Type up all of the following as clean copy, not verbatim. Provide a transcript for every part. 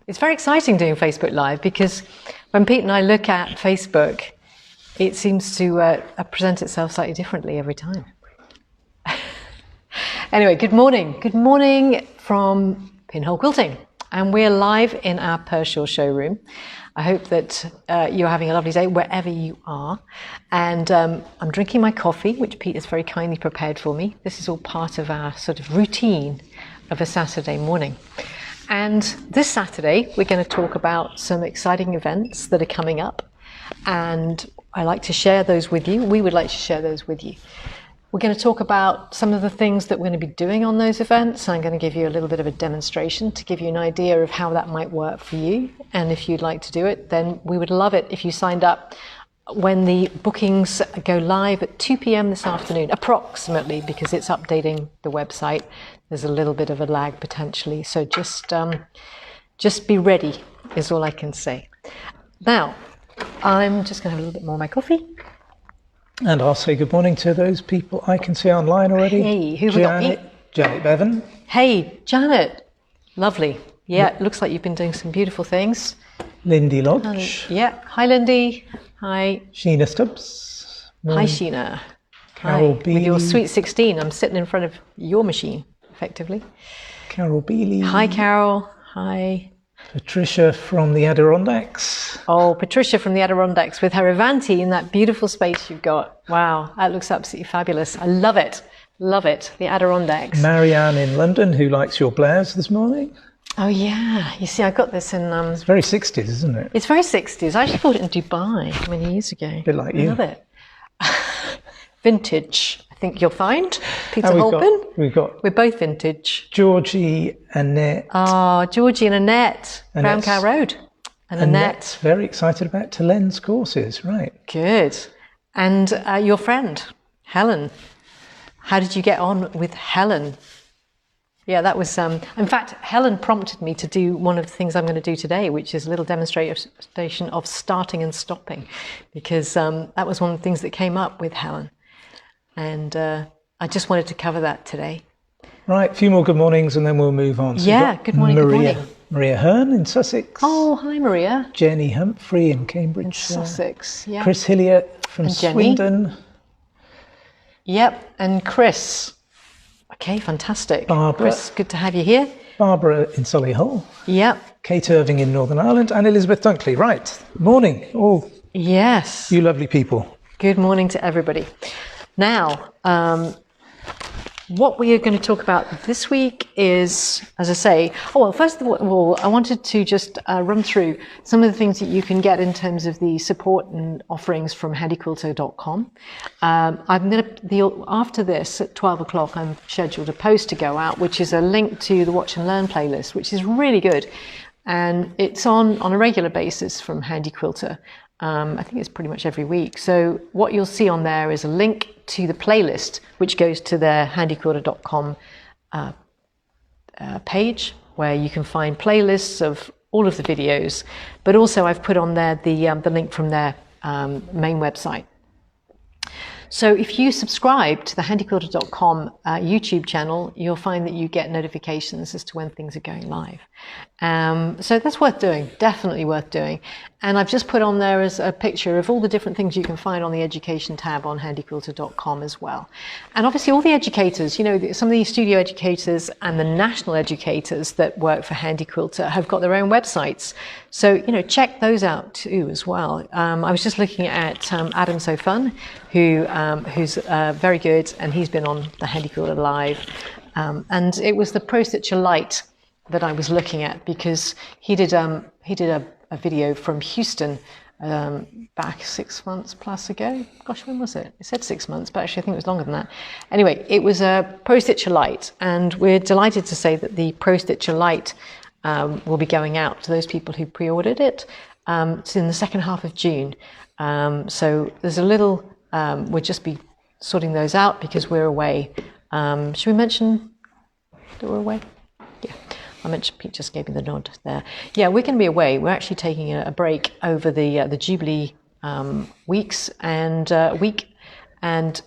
It's very exciting doing Facebook Live because when Pete and I look at Facebook, it seems to present itself slightly differently every time. Anyway, good morning. Good morning from Pinhole Quilting. And we're live in our Pershore showroom. I hope that you're having a lovely day wherever you are. And I'm drinking my coffee, which Pete has very kindly prepared for me. This is all part of our sort of routine of a Saturday morning. And this Saturday, we're going to talk about some exciting events that are coming up. And I like to share those with you. We would like to share those with you. We're going to talk about some of the things that we're going to be doing on those events. I'm going to give you a little bit of a demonstration to give you an idea of how that might work for you. And if you'd like to do it, then we would love it if you signed up when the bookings go live at 2 p.m. this afternoon, approximately, because it's updating the website. There's a little bit of a lag potentially. So just be ready is all I can say. Now, I'm just going to have a little bit more of my coffee. And I'll say good morning to those people I can see online already. Hey, who have we got? Janet Bevan. Hey, Janet. Lovely. Yeah, it looks like you've been doing some beautiful things. Lindy Lodge. Yeah. Hi, Lindy. Hi. Sheena Stubbs. Hi, Sheena. Carol Hi. Bealey. With your sweet 16. I'm sitting in front of your machine, effectively. Carol Bealey. Hi, Carol. Hi. Patricia from the Adirondacks. Oh, Patricia from the Adirondacks with her Avanti in that beautiful space you've got. Wow, that looks absolutely fabulous. I love it. Love it. The Adirondacks. Marianne in London, who likes your blouse this morning. Oh, yeah. You see, I got this in... It's very 60s, isn't it? It's very 60s. I actually bought it in Dubai many years ago. A bit like you. I love it. Vintage, I think you'll find. Peter Holpen. We're both vintage. Georgie, Annette. Oh, Georgie and Annette. Brown Cow Road. And Annette. Very excited about Telen's courses, right. Good. And your friend, Helen. How did you get on with Helen? Yeah, that was, in fact, Helen prompted me to do one of the things I'm going to do today, which is a little demonstration of starting and stopping, because that was one of the things that came up with Helen. And I just wanted to cover that today. Right, a few more good mornings and then we'll move on. So yeah, good morning, good morning. Maria Hearn in Sussex. Oh, hi, Maria. Jenny Humphrey in Cambridge. In Sussex, yeah. Chris Hillier from Swindon. Yep, and Chris. Okay, fantastic. Barbara. Chris, good to have you here. Barbara in Solihull. Yep. Kate Irving in Northern Ireland and Elizabeth Dunkley. Right, morning all. Yes. You lovely people. Good morning to everybody. Now, what we are going to talk about this week is, as I say, first of all, I wanted to just run through some of the things that you can get in terms of the support and offerings from handyquilter.com. After this, at 12 o'clock, I'm scheduled a post to go out, which is a link to the Watch and Learn playlist, which is really good. And it's on a regular basis from Handy Quilter. I think it's pretty much every week. So what you'll see on there is a link to the playlist, which goes to their handyquilter.com page, where you can find playlists of all of the videos. But also I've put on there the link from their main website. So if you subscribe to the handyquilter.com YouTube channel, you'll find that you get notifications as to when things are going live. So that's worth doing, definitely worth doing. And I've just put on there as a picture of all the different things you can find on the education tab on handyquilter.com as well. And obviously all the educators, you know, some of the studio educators and the national educators that work for Handy Quilter have got their own websites. So, you know, check those out too as well. I was just looking at Adam So Fun, who's very good, and he's been on the Handy Quilter Live. And it was the Pro Stitcher Lite that I was looking at, because he did a video from Houston back 6 months plus ago. Gosh, when was it? It said 6 months, but actually I think it was longer than that. Anyway, it was a Pro Stitcher Lite, and we're delighted to say that the Pro Stitcher Lite will be going out to those people who pre-ordered it. It's in the second half of June. So there's a little, we'll just be sorting those out because we're away. Should we mention that we're away? Yeah. I mentioned, Pete just gave me the nod there. Yeah, we're going to be away. We're actually taking a break over the Jubilee weeks and week, and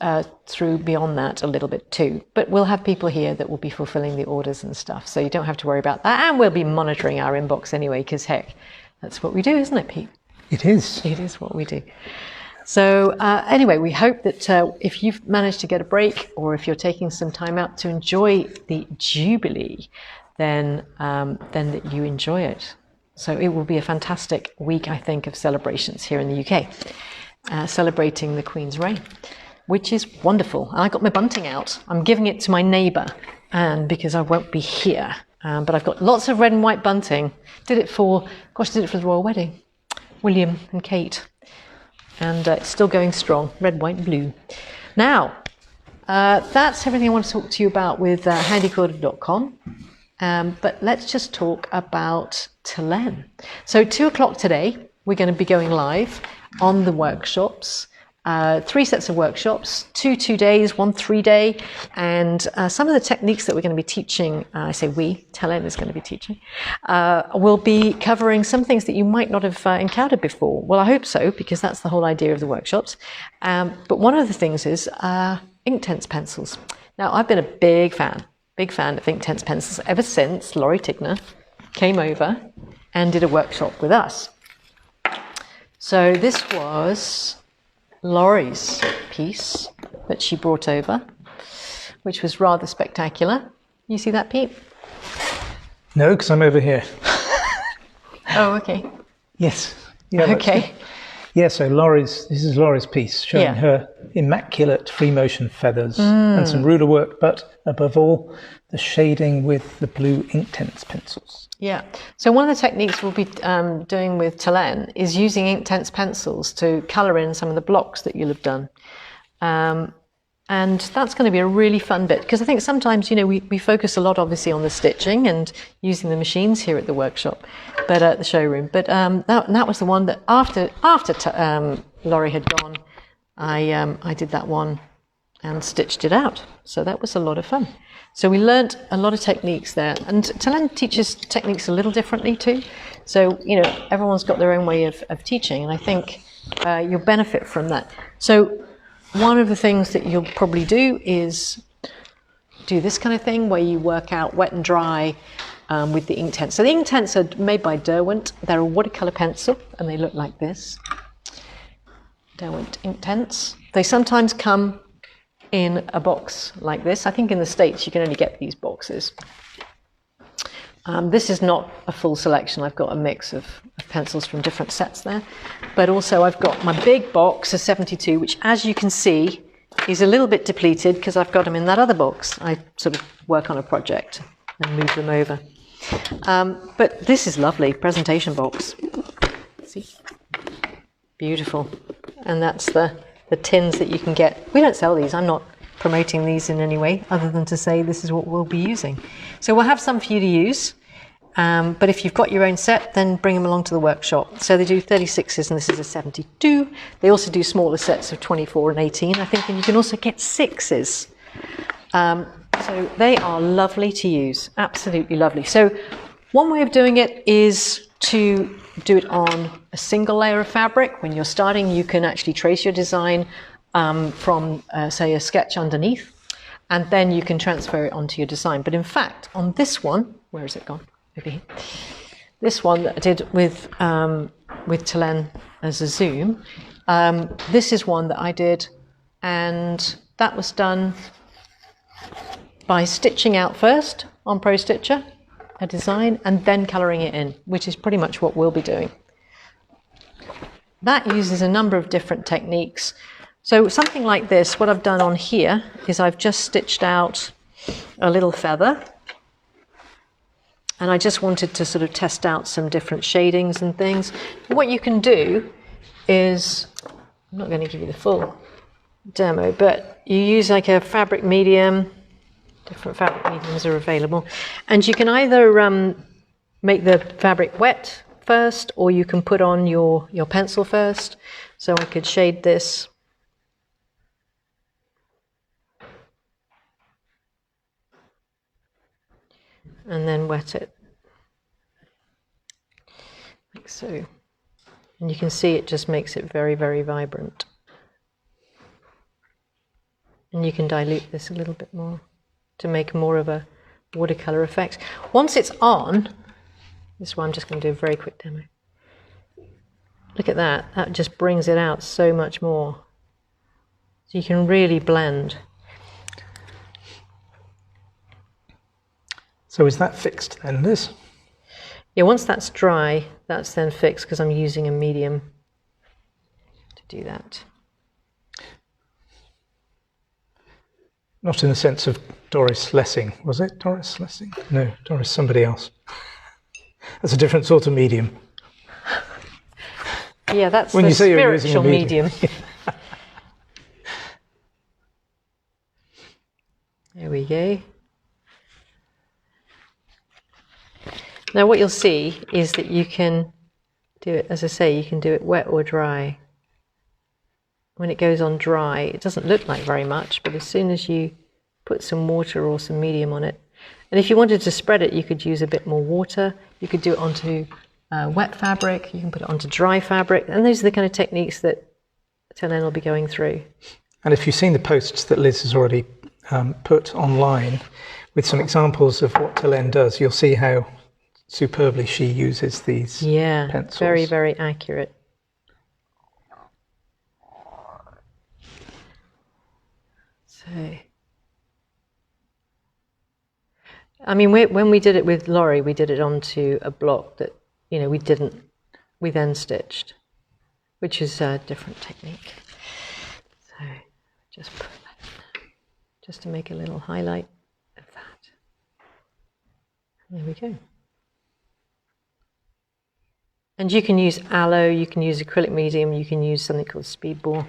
through beyond that a little bit too. But we'll have people here that will be fulfilling the orders and stuff, so you don't have to worry about that. And we'll be monitoring our inbox anyway, because heck, that's what we do, isn't it, Pete? It is. It is what we do. So anyway, we hope that if you've managed to get a break, or if you're taking some time out to enjoy the Jubilee, then that you enjoy it. So it will be a fantastic week, I think, of celebrations here in the UK, celebrating the Queen's reign, which is wonderful. And I got my bunting out. I'm giving it to my neighbour, Anne, because I won't be here. But I've got lots of red and white bunting. Did it for the royal wedding, William and Kate. And it's still going strong, red, white, and blue. Now, that's everything I want to talk to you about with handyquilter.com. But let's just talk about Telen. So 2 o'clock today, we're going to be going live on the workshops. 3 sets of workshops, 2 days, 1 3-day, and some of the techniques that we're going to be teaching, I say we, Telen is going to be teaching, will be covering some things that you might not have encountered before. Well, I hope so, because that's the whole idea of the workshops. But one of the things is Inktense Pencils. Now, I've been a big fan of Inktense Pencils ever since Laurie Tigner came over and did a workshop with us. So this was Laurie's piece that she brought over, which was rather spectacular. You see that, Pete? No, because I'm over here. Oh, okay. Yes. Yeah, okay. Yeah, so this is Laurie's piece, showing her immaculate free motion feathers and some ruler work, but above all, the shading with the blue Inktense pencils. Yeah. So one of the techniques we'll be doing with Telen is using Inktense pencils to colour in some of the blocks that you'll have done. And that's going to be a really fun bit, because I think sometimes, we focus a lot, obviously, on the stitching and using the machines here at the workshop, but at the showroom. But that was the one that after Laurie had gone, I did that one and stitched it out. So that was a lot of fun. So we learnt a lot of techniques there, and Telen teaches techniques a little differently too. So everyone's got their own way of teaching, and I think you'll benefit from that. So one of the things that you'll probably do is do this kind of thing where you work out wet and dry with the Inktense. So the Inktense are made by Derwent. They're a watercolour pencil, and they look like this. Derwent Inktense. They sometimes come in a box like this. I think in the States you can only get these boxes. This is not a full selection. I've got a mix of pencils from different sets there. But also I've got my big box of 72, which, as you can see, is a little bit depleted because I've got them in that other box. I sort of work on a project and move them over. But this is lovely, presentation box. See? Beautiful. And that's the tins that you can get. We don't sell these. I'm not promoting these in any way other than to say this is what we'll be using. So we'll have some for you to use. But if you've got your own set, then bring them along to the workshop. So they do 36s, and this is a 72. They also do smaller sets of 24 and 18, I think, and you can also get 6s. So they are lovely to use, absolutely lovely. So one way of doing it is to do it on a single layer of fabric. When you're starting, you can actually trace your design from, say, a sketch underneath, and then you can transfer it onto your design. But in fact, on this one, where has it gone? Over here. This one that I did with Telen as a zoom, this is one that I did, and that was done by stitching out first on Pro Stitcher a design and then colouring it in, which is pretty much what we'll be doing. That uses a number of different techniques. So something like this, what I've done on here is I've just stitched out a little feather, and I just wanted to sort of test out some different shadings and things. What you can do is, I'm not going to give you the full demo, but you use like a fabric medium. Different fabric mediums are available, and you can either make the fabric wet first, or you can put on your pencil first. So I could shade this. And then wet it, like so. And you can see it just makes it very, very vibrant. And you can dilute this a little bit more to make more of a watercolor effect. Once it's on, this is why I'm just going to do a very quick demo. Look at that. That just brings it out so much more. So you can really blend. So is that fixed then, Liz? Yeah, once that's dry, that's then fixed because I'm using a medium to do that. Not in the sense of Doris Lessing, was it? Doris Lessing? No, Doris somebody else. That's a different sort of medium. Yeah, that's when the you say you're using a spiritual medium. There we go. Now what you'll see is that you can do it, as I say, you can do it wet or dry. When it goes on dry, it doesn't look like very much, but as soon as you put some water or some medium on it, and if you wanted to spread it, you could use a bit more water. You could do it onto wet fabric, you can put it onto dry fabric, and those are the kind of techniques that Telen will be going through. And if you've seen the posts that Liz has already put online with some examples of what Telen does, you'll see how superbly she uses these pencils. Very, very accurate. So, I mean, when we did it with Laurie, we did it onto a block that, you know, we then stitched, which is a different technique. So, just put that in there, just to make a little highlight of that. There we go. And you can use aloe, you can use acrylic medium, you can use something called speedball.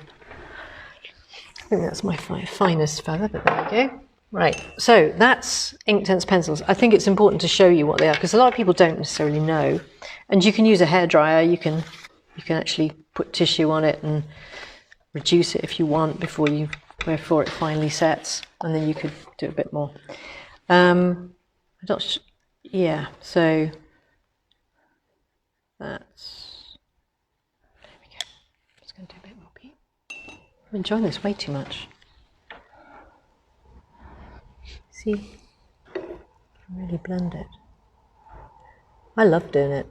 I think that's my finest feather, but there we go. Right, so that's Inktense pencils. I think it's important to show you what they are, because a lot of people don't necessarily know. And you can use a hairdryer, you can actually put tissue on it and reduce it if you want before it finally sets, and then you could do a bit more. Yeah, so that's, there we go. I'm just going to do a bit more pea. I'm enjoying this way too much. See, you can really blend it. I love doing it.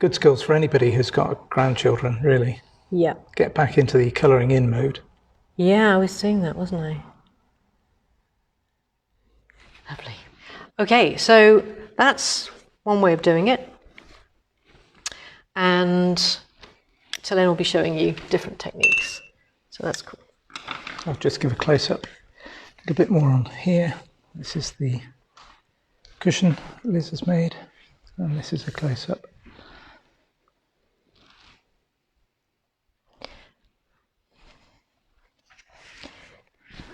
Good skills for anybody who's got grandchildren, really. Yeah. Get back into the colouring in mode. Yeah, I was saying that, wasn't I? Lovely. Okay, so that's one way of doing it. And Telen will be showing you different techniques. So that's cool. I'll just give a close-up. A bit more on here. This is the cushion Liz has made, and this is a close-up.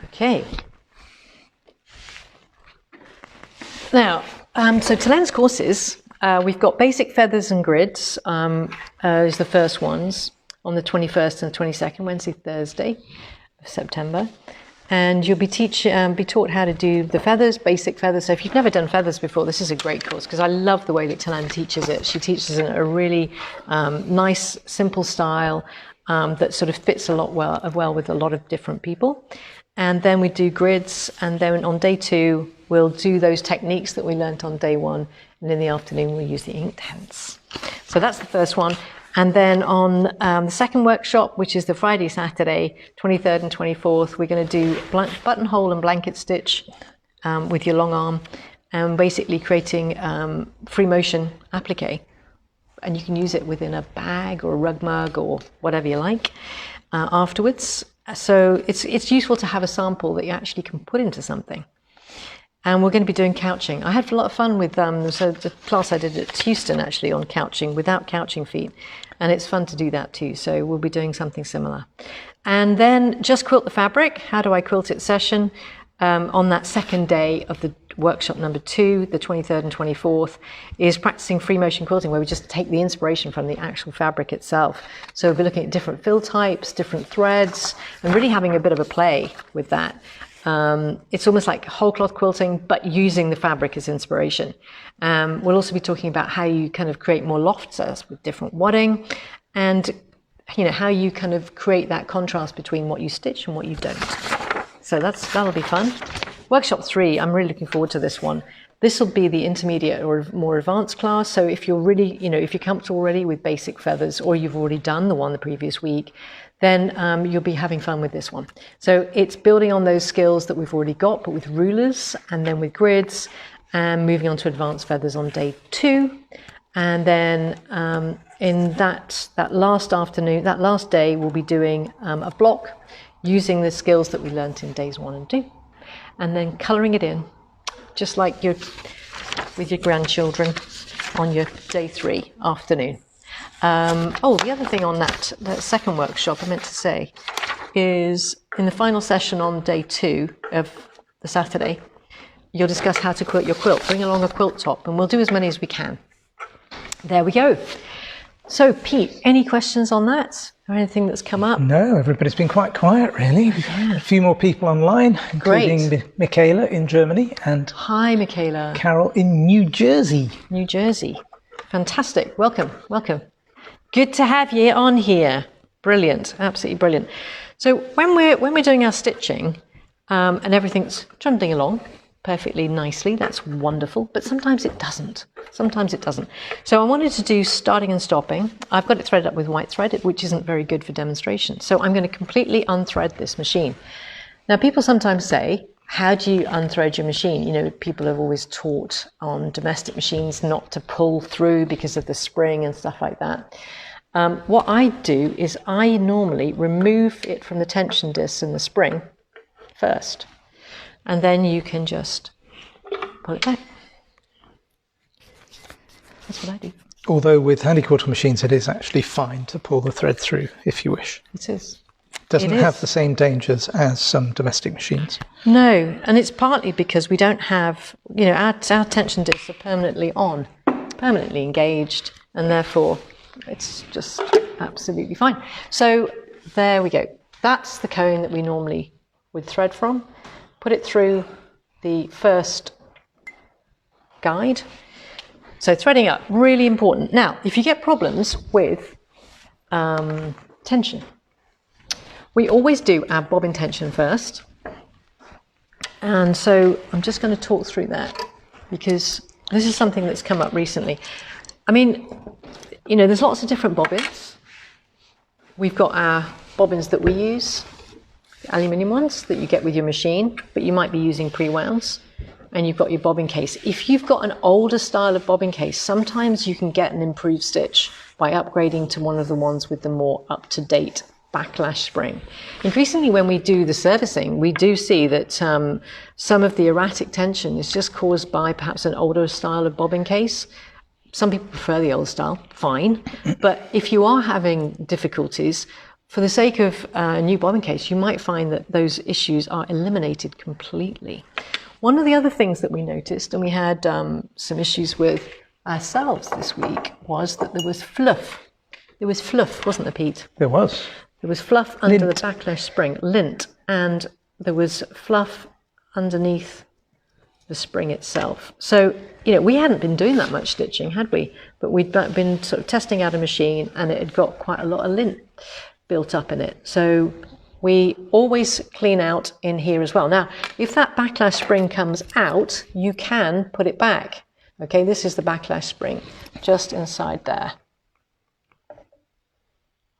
Okay. Now, so Telen's courses, we've got basic feathers and grids, is the first ones on the 21st and the 22nd, Wednesday, Thursday of September. And you'll be taught how to do the feathers, basic feathers. So if you've never done feathers before, this is a great course, because I love the way that Telen teaches it. She teaches in a really nice, simple style that sort of fits a lot well with a lot of different people. And then we do grids, and then on day 2, we'll do those techniques that we learnt on day 1, and in the afternoon we'll use the Inktense. So that's the first one. And then on the second workshop, which is the Friday, Saturday, 23rd and 24th, we're going to do buttonhole and blanket stitch with your long arm, and basically creating free motion applique. And you can use it within a bag or a rug mug or whatever you like afterwards. So it's useful to have a sample that you actually can put into something. And we're going to be doing couching. I had a lot of fun with so the class I did at Houston actually on couching without couching feet, and it's fun to do that too. So we'll be doing something similar. And then just quilt the fabric. How do I quilt it session? On that second day of the workshop number 2, the 23rd and 24th, is practicing free motion quilting, where we just take the inspiration from the actual fabric itself. So we'll be looking at different fill types, different threads, and really having a bit of a play with that. It's almost like whole cloth quilting, but using the fabric as inspiration. We'll also be talking about how you kind of create more lofts with different wadding, and how you kind of create that contrast between what you stitch and what you don't. So that'll be fun. Workshop 3, I'm really looking forward to this one. This will be the intermediate or more advanced class. So if you're really, if you're comfortable already with basic feathers, or you've already done the one the previous week, then you'll be having fun with this one. So it's building on those skills that we've already got, but with rulers and then with grids, and moving on to advanced feathers on day 2. And then in that last afternoon, that last day, we'll be doing a block using the skills that we learnt in days 1 and 2, and then colouring it in, just like with your grandchildren on your day 3 afternoon. The other thing on that second workshop I meant to say is in the final session on day 2 of the Saturday, you'll discuss how to quilt your quilt. Bring along a quilt top, and we'll do as many as we can. There we go. So, Pete, any questions on that or anything that's come up? No, everybody's been quite quiet, really. We've had a few more people online, including Michaela in Germany and hi, Michaela. Carol in New Jersey. New Jersey. Fantastic. Welcome. Good to have you on here. Brilliant. Absolutely brilliant. So when we're doing our stitching and everything's trundling along perfectly nicely, that's wonderful, but sometimes it doesn't. So I wanted to do starting and stopping. I've got it threaded up with white thread, which isn't very good for demonstration. So I'm going to completely unthread this machine. Now, people sometimes say, how do you unthread your machine? People have always taught on domestic machines not to pull through because of the spring and stuff like that. What I do is I normally remove it from the tension discs and the spring first, and then you can just pull it back. That's what I do. Although with handy quilter machines, it is actually fine to pull the thread through if you wish. It is. Doesn't have the same dangers as some domestic machines. No, and it's partly because we don't have, our tension discs are permanently on, permanently engaged, and therefore it's just absolutely fine. So there we go. That's the cone that we normally would thread from. Put it through the first guide. So threading up, really important. Now, if you get problems with tension, we always do our bobbin tension first. And so I'm just going to talk through that because this is something that's come up recently. I mean, there's lots of different bobbins. We've got our bobbins that we use, the aluminium ones that you get with your machine, but you might be using pre-wounds. And you've got your bobbin case. If you've got an older style of bobbin case, sometimes you can get an improved stitch by upgrading to one of the ones with the more up-to-date backlash spring. Increasingly, when we do the servicing, we do see that some of the erratic tension is just caused by perhaps an older style of bobbin case. Some people prefer the old style, fine. But if you are having difficulties, for the sake of a new bobbin case, you might find that those issues are eliminated completely. One of the other things that we noticed, and we had some issues with ourselves this week, was that there was fluff. There was fluff, wasn't there, Pete? There was. There was fluff under the backlash spring, lint, and there was fluff underneath the spring itself. So, we hadn't been doing that much stitching, had we? But we'd been sort of testing out a machine, and it had got quite a lot of lint built up in it. So we always clean out in here as well. Now, if that backlash spring comes out, you can put it back. Okay, this is the backlash spring, just inside there.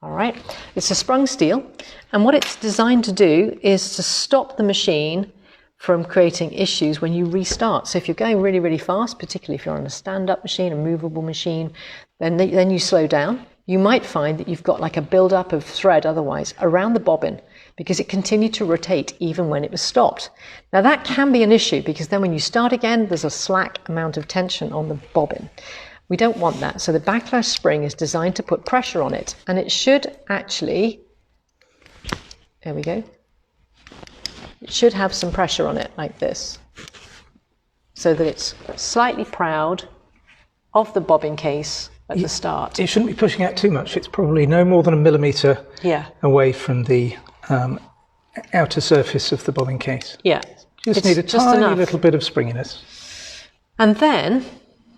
All right, it's a sprung steel, and what it's designed to do is to stop the machine from creating issues when you restart. So if you're going really, really fast, particularly if you're on a stand-up machine, a movable machine, then you slow down. You might find that you've got like a build-up of thread otherwise around the bobbin because it continued to rotate even when it was stopped. Now that can be an issue because then when you start again, there's a slack amount of tension on the bobbin. We don't want that. So the backlash spring is designed to put pressure on it, and it should actually, there we go, it should have some pressure on it like this so that it's slightly proud of the bobbin case at the start. It shouldn't be pushing out too much. It's probably no more than 1 millimetre away from the outer surface of the bobbin case. Yeah. Just need a tiny little bit of springiness. And then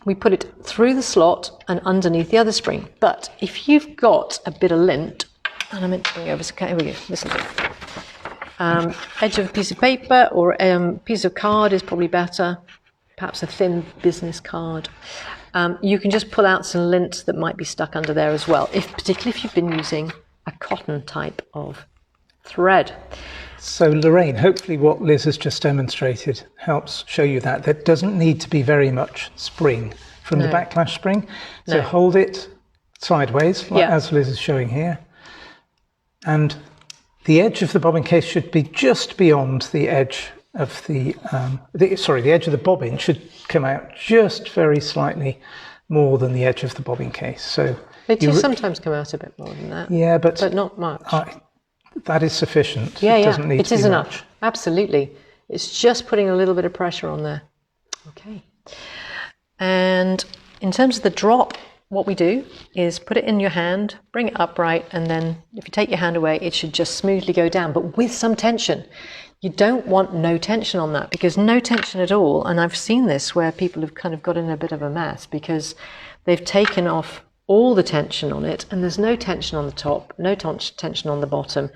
we put it through the slot and underneath the other spring. But if you've got a bit of lint And I meant to bring over, here we go, this will do. Edge of a piece of paper or a piece of card is probably better, perhaps a thin business card. You can just pull out some lint that might be stuck under there as well, particularly if you've been using a cotton type of thread. So Lorraine, hopefully what Liz has just demonstrated helps show you that there doesn't need to be very much spring from the backlash spring. So hold it sideways, like as Liz is showing here. And the edge of the bobbin case should be just beyond the edge of the edge of the bobbin should come out just very slightly more than the edge of the bobbin case. So they do sometimes come out a bit more than that. Yeah, but not much. That is sufficient. Yeah, it doesn't need to be enough. Much. Absolutely. It's just putting a little bit of pressure on there. Okay. And in terms of the drop, what we do is put it in your hand, bring it upright, and then if you take your hand away, it should just smoothly go down, but with some tension. You don't want no tension on that, because no tension at all, and I've seen this where people have kind of got in a bit of a mess because they've taken off all the tension on it, and there's no tension on the top, no tension on the bottom,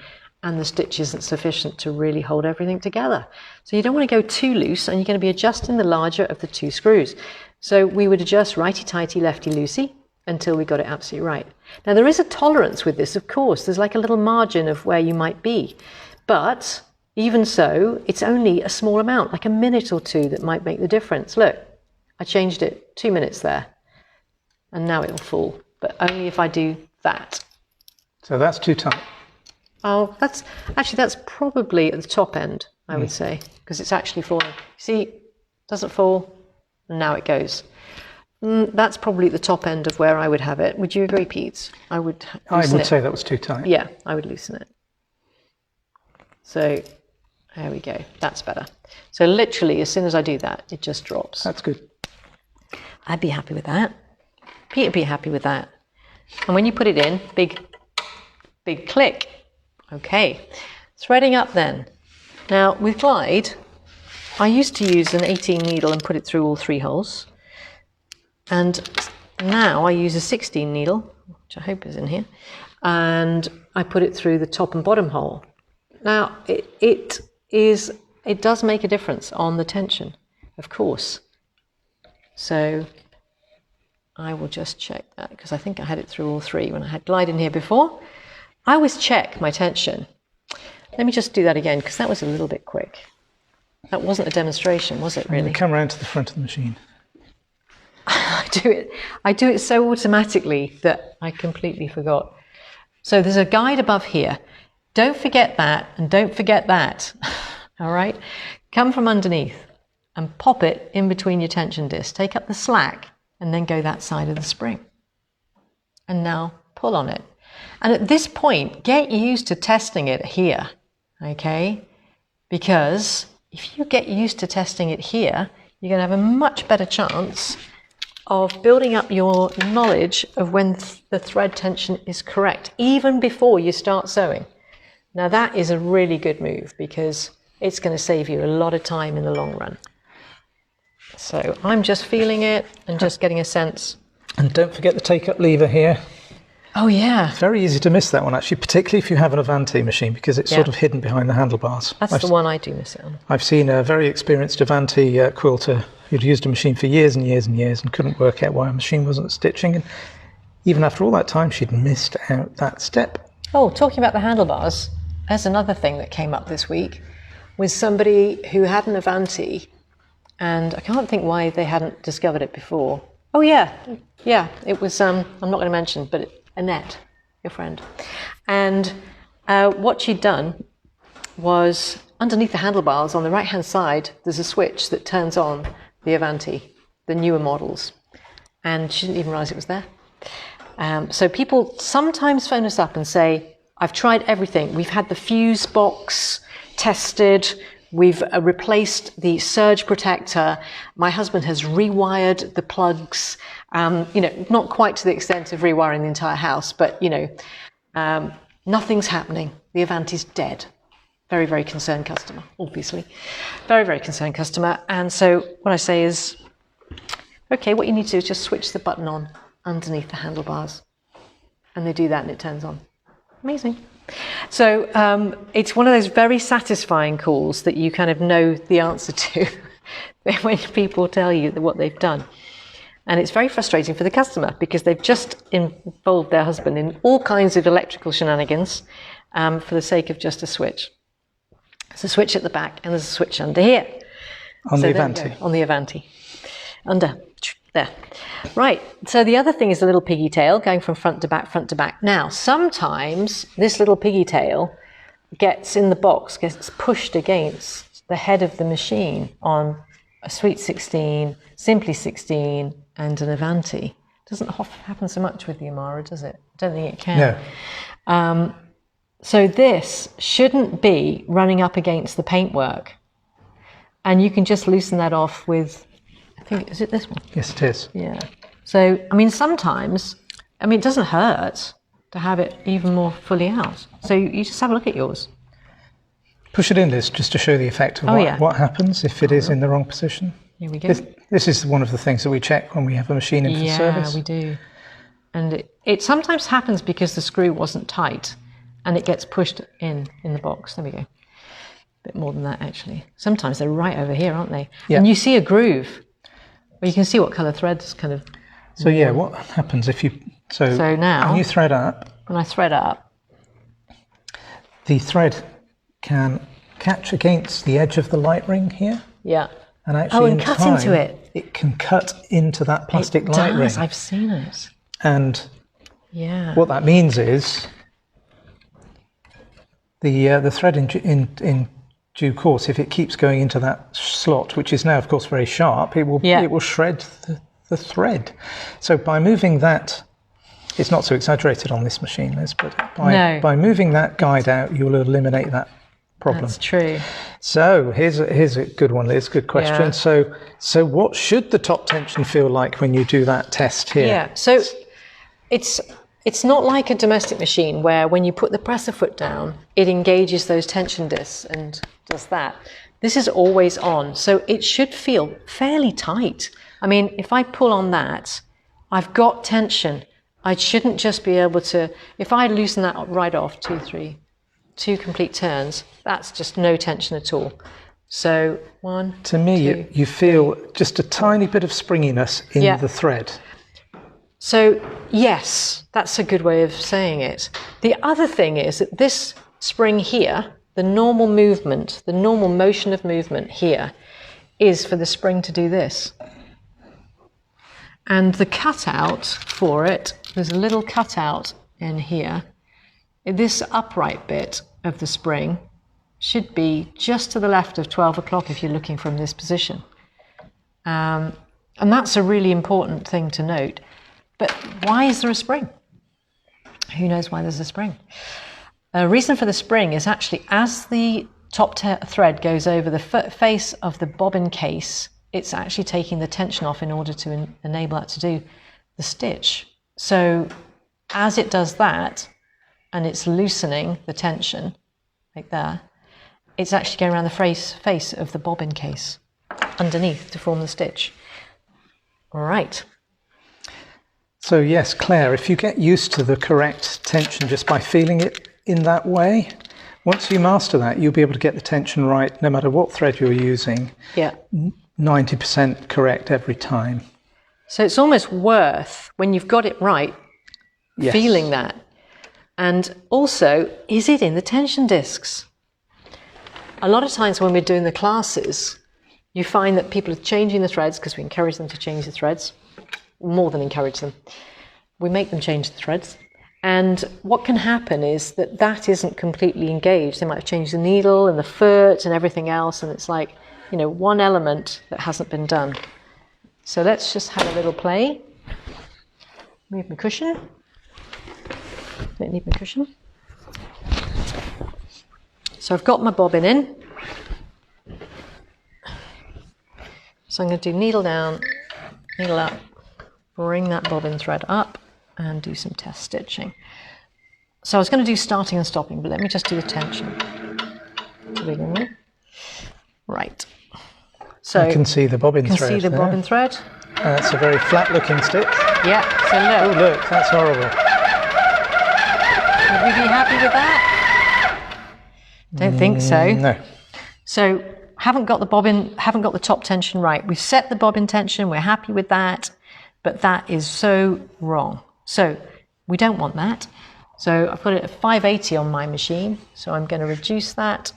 and the stitch isn't sufficient to really hold everything together. So you don't want to go too loose, and you're going to be adjusting the larger of the two screws. So we would adjust righty-tighty, lefty-loosey until we got it absolutely right. Now there is a tolerance with this, of course. There's like a little margin of where you might be, but even so, it's only a small amount, like a minute or two, that might make the difference. Look, I changed it 2 minutes there, and now it'll fall, but only if I do that. So that's too tight. Oh, that's probably at the top end, I would say, because it's actually falling. See, doesn't fall, and now it goes. That's probably at the top end of where I would have it. Would you agree, Pete? I would say that was too tight. Yeah, I would loosen it. So there we go. That's better. So literally, as soon as I do that, it just drops. That's good. I'd be happy with that. Pete would be happy with that. And when you put it in, big click. Okay. Threading up then. Now, with Glide, I used to use an 18 needle and put it through all 3 holes. And now I use a 16 needle, which I hope is in here, and I put it through the top and bottom hole. Now, it does make a difference on the tension, of course. So I will just check that, because I think I had it through all 3 when I had Glide in here before. I always check my tension. Let me just do that again, because that was a little bit quick. That wasn't a demonstration, was it, really? Come around to the front of the machine. I do it so automatically that I completely forgot. So there's a guide above here. Don't forget that, and don't forget that. All right? Come from underneath and pop it in between your tension discs. Take up the slack and then go that side of the spring. And now pull on it. And at this point, get used to testing it here, okay? Because if you get used to testing it here, you're going to have a much better chance of building up your knowledge of when the thread tension is correct, even before you start sewing. Now that is a really good move, because it's going to save you a lot of time in the long run. So I'm just feeling it and just getting a sense. And don't forget the take-up lever here. Oh yeah. It's very easy to miss that one, actually, particularly if you have an Avanti machine, because it's sort of hidden behind the handlebars. That's the one I do miss it on. I've seen a very experienced Avanti quilter who'd used a machine for years and years and years and couldn't work out why a machine wasn't stitching. And even after all that time, she'd missed out that step. Oh, talking about the handlebars, there's another thing that came up this week with somebody who had an Avanti, and I can't think why they hadn't discovered it before. Oh yeah, it was, I'm not going to mention, but Annette, your friend. And what she'd done was, underneath the handlebars on the right-hand side, there's a switch that turns on the Avanti, the newer models. And she didn't even realise it was there. So people sometimes phone us up and say, I've tried everything. We've had the fuse box tested. We've replaced the surge protector. My husband has rewired the plugs. Not quite to the extent of rewiring the entire house, but, nothing's happening. The Avanti's dead. Very, very concerned customer, obviously. Very, very concerned customer. And so what I say is, okay, what you need to do is just switch the button on underneath the handlebars. And they do that and it turns on. Amazing. So it's one of those very satisfying calls that you kind of know the answer to when people tell you what they've done. And it's very frustrating for the customer because they've just involved their husband in all kinds of electrical shenanigans for the sake of just a switch. There's a switch at the back and there's a switch under here. On the Avanti. On the Avanti. Under. There. Right. So the other thing is the little piggy tail going from front to back, front to back. Now, sometimes this little piggy tail gets in the box, gets pushed against the head of the machine on a Sweet 16, Simply 16, and an Avanti. Doesn't happen so much with the Amara, does it? I don't think it can. No. So this shouldn't be running up against the paintwork. And you can just loosen that off with, I think, is it this one? Yes, it is. Yeah. So, I mean, sometimes, it doesn't hurt to have it even more fully out. So you just have a look at yours. Push it in, Liz, just to show the effect of what happens if it is in the wrong position. Here we go. This is one of the things that we check when we have a machine in for service. Yeah, we do. And it sometimes happens because the screw wasn't tight and it gets pushed in the box. There we go. A bit more than that, actually. Sometimes they're right over here, aren't they? Yeah. And you see a groove. Well, you can see what colour thread's kind of... So, yeah, what happens if you... So now... When you thread up... When I thread up... The thread can catch against the edge of the light ring here. Yeah. And actually and cut into it. It can cut into that plastic light ring. I've seen it. And what that means is the thread in due course, if it keeps going into that slot, which is now of course very sharp, it will shred the thread. So by moving that, it's not so exaggerated on this machine, Liz, but by moving that guide out, you'll eliminate that problem. That's true. So here's a good one, Liz. Good question. Yeah. So what should the top tension feel like when you do that test here? Yeah. So it's not like a domestic machine where when you put the presser foot down, it engages those tension discs and does that. This is always on, so it should feel fairly tight. I mean, if I pull on that, I've got tension. I shouldn't just be able to, if I loosen that right off, 2 complete turns, that's just no tension at all. So 1, to me, you feel just a tiny bit of springiness in the thread. So yes, that's a good way of saying it. The other thing is that this spring here, the normal movement, the normal motion of movement here is for the spring to do this. And the cutout for it, there's a little cutout in here. This upright bit of the spring should be just to the left of 12 o'clock if you're looking from this position. And that's a really important thing to note. But why is there a spring? Who knows why there's a spring? The reason for the spring is actually as the top thread goes over the face of the bobbin case, it's actually taking the tension off in order to enable that to do the stitch. So as it does that, and it's loosening the tension, like there, it's actually going around the face of the bobbin case underneath to form the stitch. All right. So yes, Claire, if you get used to the correct tension just by feeling it in that way, once you master that, you'll be able to get the tension right no matter what thread you're using. Yeah. 90% correct every time. So it's almost worth, when you've got it right, feeling that. And also, is it in the tension discs? A lot of times when we're doing the classes, you find that people are changing the threads because we encourage them to change the threads. More than encourage them. We make them change the threads. And what can happen is that isn't completely engaged. They might have changed the needle and the foot and everything else, and it's like, one element that hasn't been done. So let's just have a little play. Move my cushion. Don't need my cushion. So I've got my bobbin in. So I'm going to do needle down, needle up, bring that bobbin thread up and do some test stitching. So I was going to do starting and stopping, but let me just do the tension to begin with. Right. So you can see the bobbin thread. You can see the bobbin thread. That's a very flat looking stitch. Yeah, so look. Oh look, that's horrible. Would we be happy with that? Don't think so. No. So haven't got the top tension right. We've set the bobbin tension, we're happy with that, but that is so wrong. So we don't want that. So I've got it at 580 on my machine, so I'm going to reduce that.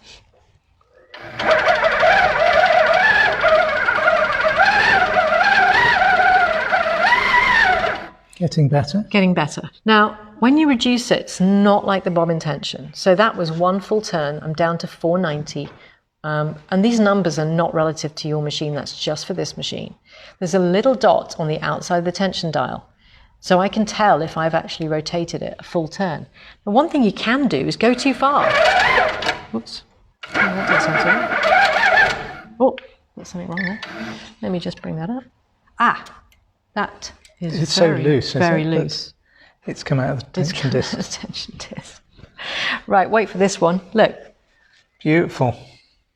Getting better. Getting better. Now, when you reduce it, it's not like the bobbin tension. So that was one full turn. I'm down to 490. And these numbers are not relative to your machine. That's just for this machine. There's a little dot on the outside of the tension dial. So I can tell if I've actually rotated it a full turn. The one thing you can do is go too far. Whoops. Oh, that did something. Oh, there's something wrong there. Let me just bring that up. Ah, that is it's very, so loose. Very loose. It's come out of the tension disc. Tension disc. Right, wait for this one. Look. Beautiful.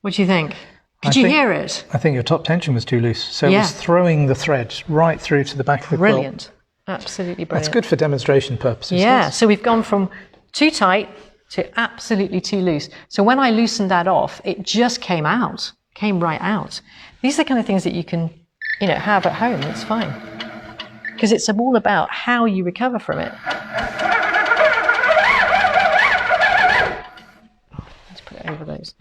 What do you think? Could you hear it? I think your top tension was too loose. So it was throwing the thread right through to the back of the quilt. Brilliant. Absolutely brilliant. That's good for demonstration purposes. Yeah, so we've gone from too tight to absolutely too loose. So when I loosened that off, it just came right out. These are the kind of things that you can, have at home. It's fine. Because it's all about how you recover from it. Let's put it over those.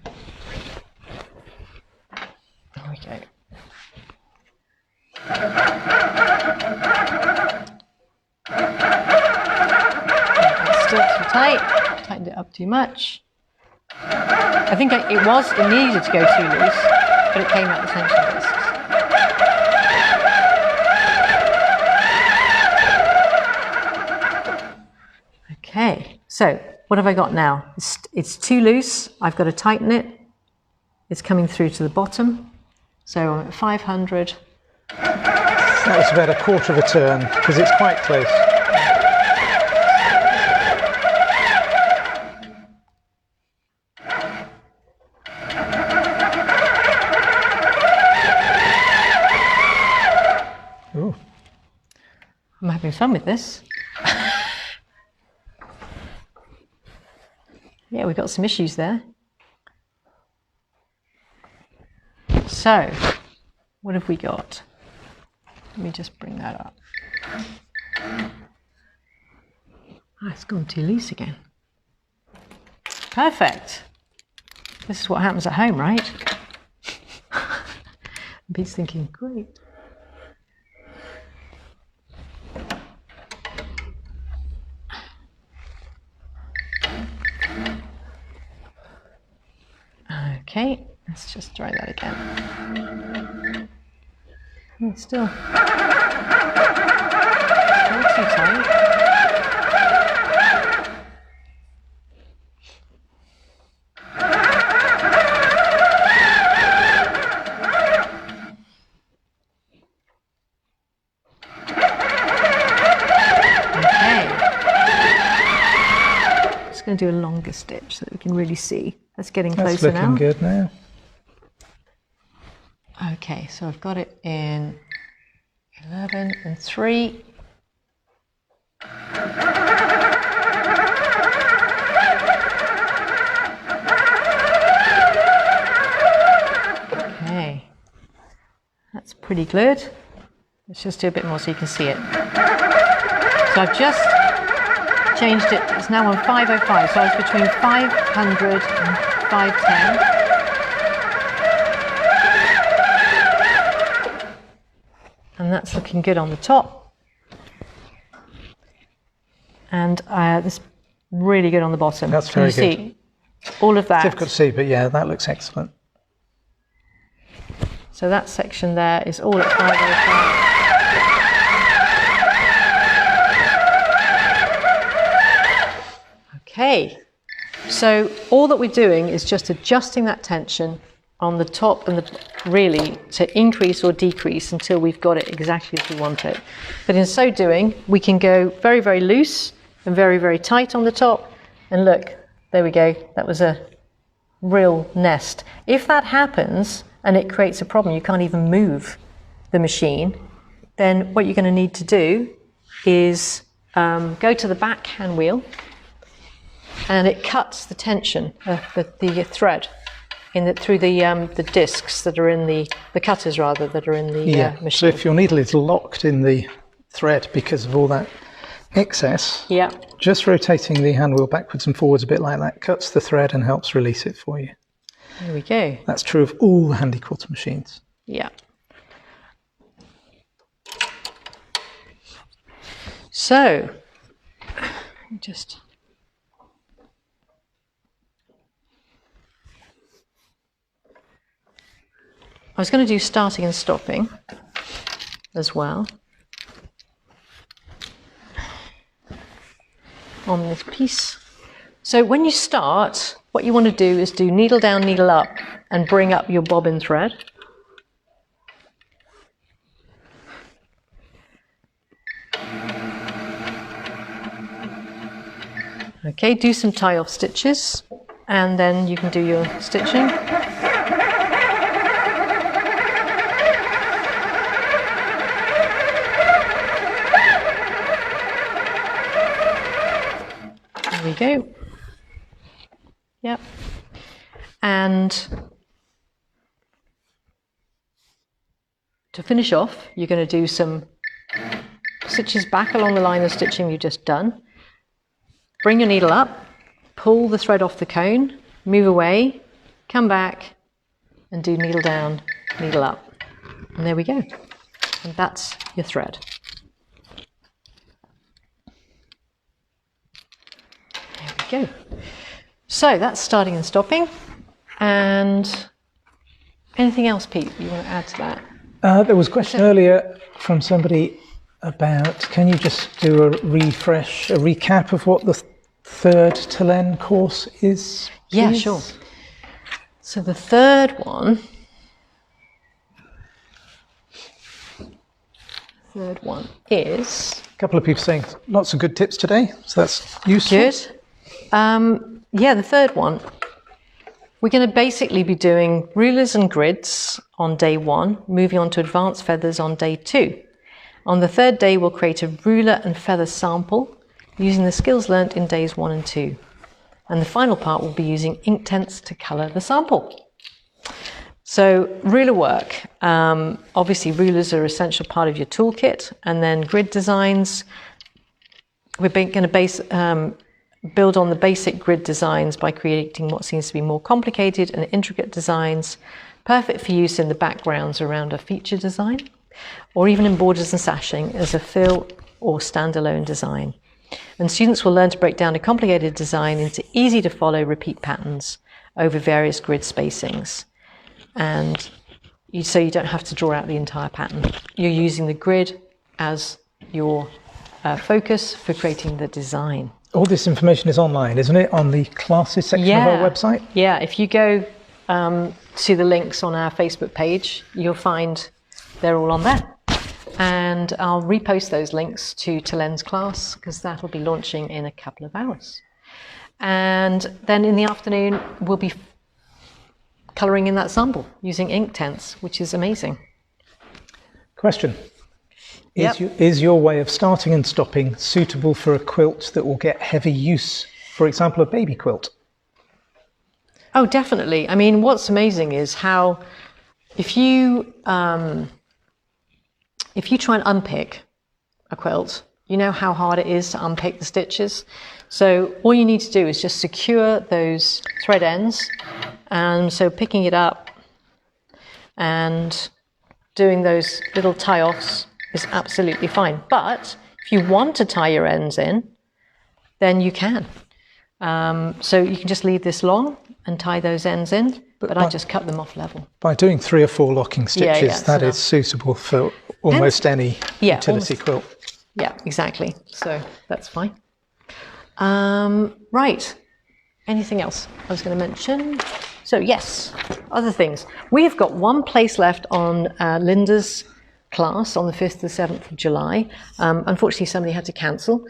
There we go. It's still too tight. Tightened it up too much. I think it needed to go too loose, but it came out the tension discs. Okay, so what have I got now? It's too loose. I've got to tighten it. It's coming through to the bottom. So I'm at 500. That was about a quarter of a turn because it's quite close. Ooh. I'm having fun with this. Yeah, we've got some issues there. So, what have we got? Let me just bring that up. It's gone too loose again. Perfect. This is what happens at home, right? Pete's thinking, great. Okay, let's just try that again. It's still too tight. Okay. Just going to do a longer stitch so that we can really see. That's getting closer now. That's looking good now. Okay, so I've got it in 11 and 3. Okay, that's pretty good. Let's just do a bit more so you can see it. So I've just changed it. It's now on 505, so I was between 500 and 510. And that's looking good on the top. And this really good on the bottom. That's very good. See all of that. It's difficult to see, but yeah, that looks excellent. So that section there is all at 505. Okay, so all that we're doing is just adjusting that tension on the top and really to increase or decrease until we've got it exactly as we want it. But in so doing, we can go very, very loose and very, very tight on the top. And look, there we go. That was a real nest. If that happens and it creates a problem, you can't even move the machine, then what you're going to need to do is go to the back hand wheel and it cuts the tension, the thread, through the discs that are in the cutters rather, that are in the machine. So if your needle is locked in the thread because of all that excess, just rotating the hand wheel backwards and forwards a bit like that cuts the thread and helps release it for you. There we go. That's true of all the handy quilter machines. Yeah. So, just I was going to do starting and stopping as well on this piece. So when you start, what you want to do is do needle down, needle up, and bring up your bobbin thread. Okay, do some tie-off stitches, and then you can do your stitching. There we go. Yep. And to finish off, you're going to do some stitches back along the line of stitching you've just done. Bring your needle up, pull the thread off the cone, move away, come back, and do needle down, needle up. And there we go. And that's your thread. There we go. So that's starting and stopping. And anything else, Pete, you want to add to that? There was a question earlier from somebody about, can you just do a refresh, a recap of what the third Telen course is, please? Yeah, sure. So the third one is... A couple of people saying lots of good tips today, so that's useful. Good. Yeah, the third one. We're going to basically be doing rulers and grids on day 1, moving on to advanced feathers on day 2. On the third day, we'll create a ruler and feather sample using the skills learnt in days 1 and 2. And the final part will be using Inktense to colour the sample. So ruler work. Obviously, rulers are an essential part of your toolkit. And then grid designs. We're going to build on the basic grid designs by creating what seems to be more complicated and intricate designs, perfect for use in the backgrounds around a feature design, or even in borders and sashing as a fill or standalone design. And students will learn to break down a complicated design into easy to follow repeat patterns over various grid spacings. And so you don't have to draw out the entire pattern. You're using the grid as your focus for creating the design. All this information is online, isn't it, on the classes section of our website? Yeah, if you go to the links on our Facebook page, you'll find they're all on there. And I'll repost those links to Telen's class because that'll be launching in a couple of hours. And then in the afternoon, we'll be colouring in that sample using Inktense, which is amazing. Question. Is your way of starting and stopping suitable for a quilt that will get heavy use, for example, a baby quilt? Oh, definitely. I mean, what's amazing is how if you try and unpick a quilt, you know how hard it is to unpick the stitches. So all you need to do is just secure those thread ends. And so picking it up and doing those little tie-offs is absolutely fine. But if you want to tie your ends in, then you can. So you can just leave this long and tie those ends in, but I just cut them off level. By doing 3 or 4 locking stitches, that is suitable for almost any utility quilt. Yeah, exactly. So that's fine. Right. Anything else I was going to mention? So yes, other things. We've got one place left on Linda's class on the 5th to the 7th of July. Unfortunately, somebody had to cancel.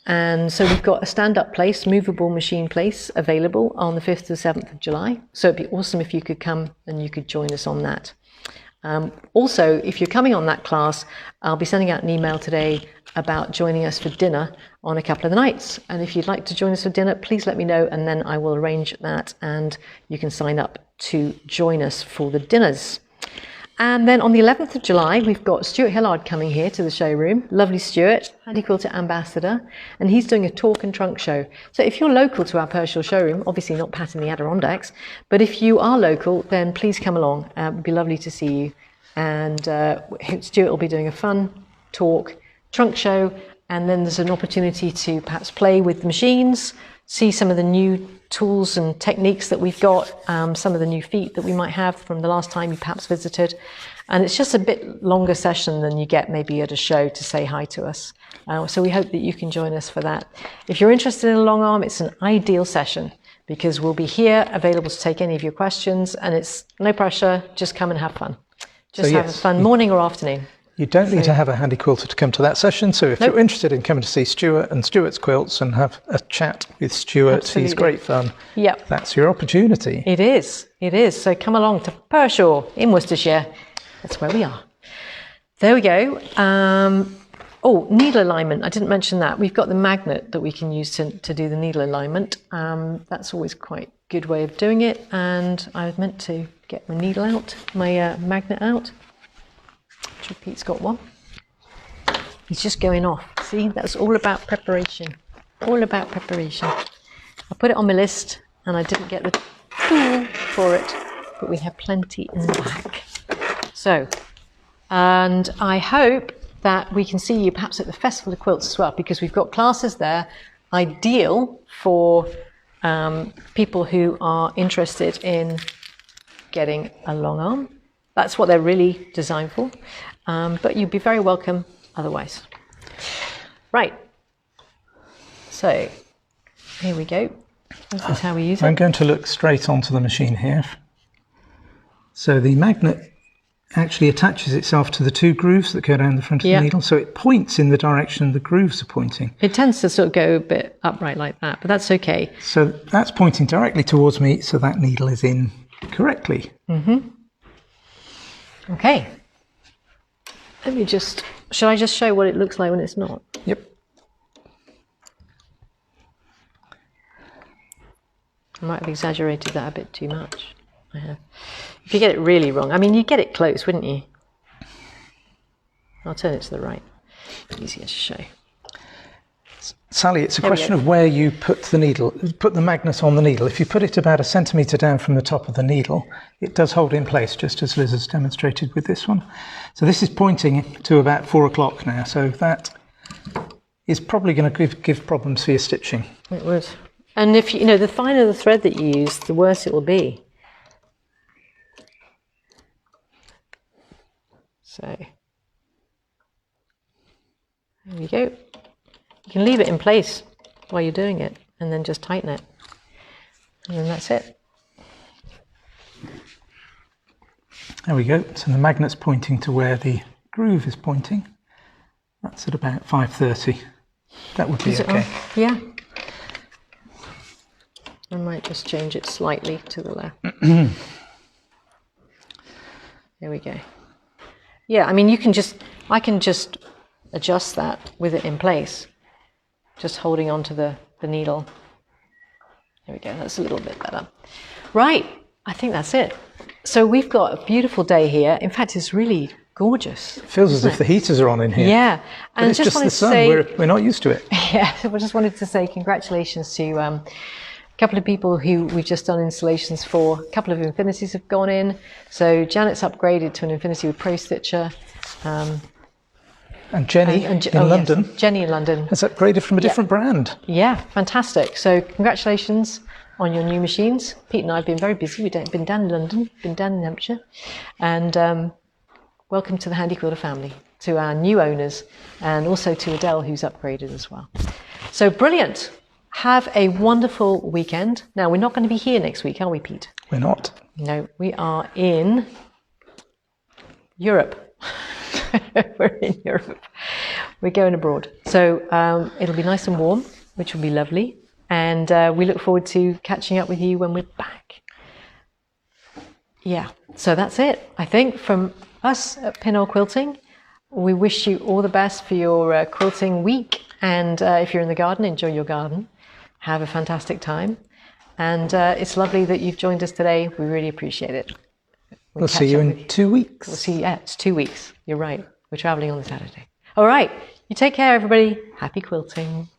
And so we've got a stand-up place, movable machine place available on the 5th to the 7th of July. So it'd be awesome if you could come and you could join us on that. Also, if you're coming on that class, I'll be sending out an email today about joining us for dinner on a couple of the nights. And if you'd like to join us for dinner, please let me know, and then I will arrange that, and you can sign up to join us for the dinners. And then on the 11th of July, we've got Stuart Hillard coming here to the showroom. Lovely Stuart, Handy Quilter Ambassador, and he's doing a talk and trunk show. So if you're local to our Pershore showroom, obviously not patting the Adirondacks, but if you are local, then please come along. It would be lovely to see you. And Stuart will be doing a fun talk, trunk show, and then there's an opportunity to perhaps play with the machines, see some of the new tools and techniques that we've got, some of the new feet that we might have from the last time you perhaps visited. And it's just a bit longer session than you get maybe at a show to say hi to us. So we hope that you can join us for that. If you're interested in a long arm, it's an ideal session because we'll be here available to take any of your questions, and it's no pressure, just come and have fun. Just have a fun morning or afternoon. You don't need to have a handy quilter to come to that session. So if you're interested in coming to see Stuart and Stuart's quilts and have a chat with Stuart, he's great fun. Yep. That's your opportunity. It is. It is. So come along to Pershore in Worcestershire. That's where we are. There we go. Needle alignment. I didn't mention that. We've got the magnet that we can use to do the needle alignment. That's always quite a good way of doing it. And I was meant to get my needle out, my magnet out. Pete's got one. He's just going off. See, that's all about preparation. All about preparation. I put it on my list and I didn't get the tool for it, but we have plenty in the back. So, and I hope that we can see you perhaps at the Festival of Quilts as well, because we've got classes there, ideal for people who are interested in getting a long arm. That's what they're really designed for. But you'd be very welcome otherwise. Right. So here we go. This is how we use it. I'm going to look straight onto the machine here. So the magnet actually attaches itself to the two grooves that go down the front of the needle. So it points in the direction the grooves are pointing. It tends to sort of go a bit upright like that, but that's okay. So that's pointing directly towards me, so that needle is in correctly. Mm-hmm. Okay. Shall I just show what it looks like when it's not? Yep. I might have exaggerated that a bit too much. I have. If you get it really wrong, I mean, you'd get it close, wouldn't you? I'll turn it to the right. Easier to show. Sally, it's a question of where you put the needle, put the magnet on the needle. If you put it about 1 centimetre down from the top of the needle, it does hold in place, just as Liz has demonstrated with this one. So this is pointing to about 4 o'clock now, so that is probably going to give problems for your stitching. It would. And if you know, the finer the thread that you use, the worse it will be. So there we go. You can leave it in place while you're doing it and then just tighten it. And then that's it. There we go. So the magnet's pointing to where the groove is pointing. That's at about 5:30. That would be okay. Yeah. I might just change it slightly to the left. There we go. Yeah, I mean, I can just adjust that with it in place. Just holding onto the needle. There we go, that's a little bit better. Right, I think that's it. So we've got a beautiful day here. In fact, it's really gorgeous. It feels as if the heaters are on in here. Yeah. And it's just the sun, we're not used to it. Yeah, I just wanted to say congratulations to a couple of people who we've just done installations for. A couple of Infinities have gone in. So Janet's upgraded to an Infinity with Pro Stitcher. And Jenny in London. Yes, Jenny in London has upgraded from a different brand. Yeah, fantastic. So congratulations on your new machines. Pete and I have been very busy. We've been down in London, been down in Hampshire. And welcome to the Handy Quilter family, to our new owners, and also to Adele, who's upgraded as well. So brilliant. Have a wonderful weekend. Now, we're not going to be here next week, are we, Pete? We're not. No, we are in Europe. We're in Europe. We're going abroad. So it'll be nice and warm, which will be lovely. And we look forward to catching up with you when we're back. Yeah, so that's it, I think, from us at Pinhole Quilting. We wish you all the best for your quilting week. And if you're in the garden, enjoy your garden. Have a fantastic time. And it's lovely that you've joined us today. We really appreciate it. We'll see you in 2 weeks. We'll see you. Yeah, it's 2 weeks. You're right. We're traveling on the Saturday. All right. You take care, everybody. Happy quilting.